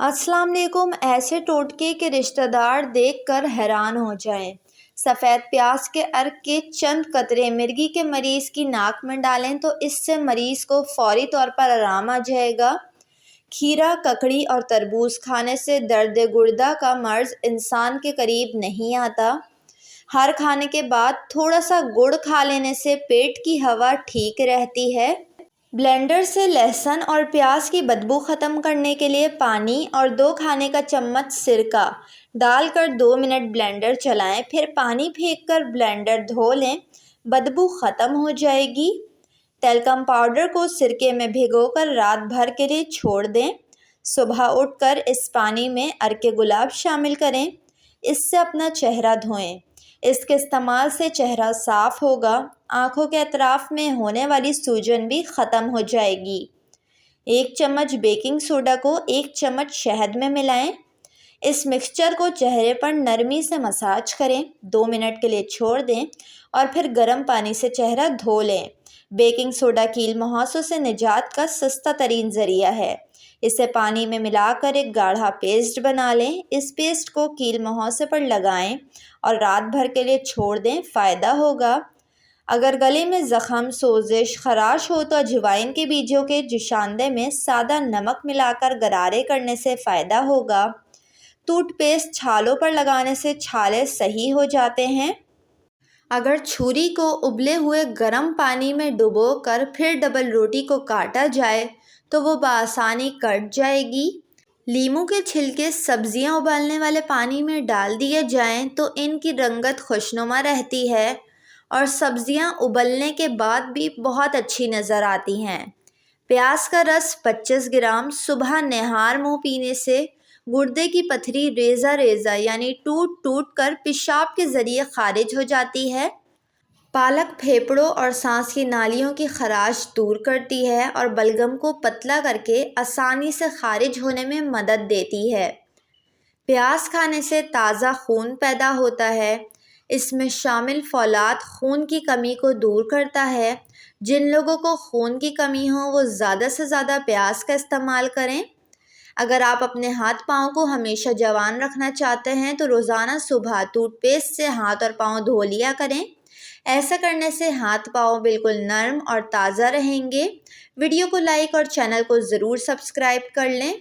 अस्सलाम वालेकुम। ऐसे टोटके के रिश्तेदार देखकर हैरान हो जाएं। सफ़ेद प्याज के अर्क के चंद कतरे मिर्गी के मरीज़ की नाक में डालें तो इससे मरीज़ को फौरी तौर पर आराम आ जाएगा। खीरा, ककड़ी और तरबूज खाने से दर्द गुर्दा का मर्ज़ इंसान के करीब नहीं आता। हर खाने के बाद थोड़ा सा गुड़ खा लेने से पेट की हवा ठीक रहती है। ब्लेंडर से लहसुन और प्याज की बदबू ख़त्म करने के लिए पानी और 2 खाने का चम्मच सिरका डालकर 2 मिनट ब्लेंडर चलाएं, फिर पानी फेंककर ब्लेंडर धो लें, बदबू ख़त्म हो जाएगी। टेल्कम पाउडर को सिरके में भिगोकर रात भर के लिए छोड़ दें। सुबह उठकर इस पानी में अर्के गुलाब शामिल करें, इससे अपना चेहरा धोएं। इसके इस्तेमाल से चेहरा साफ होगा, आँखों के अतराफ में होने वाली सूजन भी ख़त्म हो जाएगी। 1 चम्मच बेकिंग सोडा को 1 चम्मच शहद में मिलाएं। इस मिक्सचर को चेहरे पर नरमी से मसाज करें, 2 मिनट के लिए छोड़ दें और फिर गर्म पानी से चेहरा धो लें। बेकिंग सोडा कील मुहासों से निजात का सस्ता तरीन ज़रिया है। इसे पानी में मिलाकर एक गाढ़ा पेस्ट बना लें। इस पेस्ट को कील मुहासे पर लगाएं और रात भर के लिए छोड़ दें, फ़ायदा होगा। अगर गले में ज़ख़म, सोजिश, खराश हो तो अजवाइन के बीजों के जुशांदे में सादा नमक मिलाकर गरारे करने से फ़ायदा होगा। टूथपेस्ट छालों पर लगाने से छाले सही हो जाते हैं। अगर छुरी को उबले हुए गर्म पानी में डुबोकर फिर डबल रोटी को काटा जाए तो वो बआसानी कट जाएगी। लीमू के छिलके सब्जियां उबालने वाले पानी में डाल दिए जाएं तो इनकी रंगत खुशनुमा रहती है और सब्जियां उबलने के बाद भी बहुत अच्छी नज़र आती हैं। प्याज का रस 25 ग्राम सुबह निहार मुँह पीने से गुर्दे की पथरी रेज़ा रेज़ा यानी टूट टूट कर पेशाब के ज़रिए खारिज हो जाती है। पालक फेफड़ों और सांस की नालियों की खराश दूर करती है और बलगम को पतला करके आसानी से खारिज होने में मदद देती है। प्याज खाने से ताज़ा खून पैदा होता है। इसमें शामिल फौलाद खून की कमी को दूर करता है। जिन लोगों को खून की कमी हो वो ज़्यादा से ज़्यादा प्याज का इस्तेमाल करें। अगर आप अपने हाथ पाँव को हमेशा जवान रखना चाहते हैं तो रोज़ाना सुबह टूथपेस्ट से हाथ और पाँव धो लिया करें। ऐसा करने से हाथ पाँव बिल्कुल नरम और ताज़ा रहेंगे। वीडियो को लाइक और चैनल को ज़रूर सब्सक्राइब कर लें।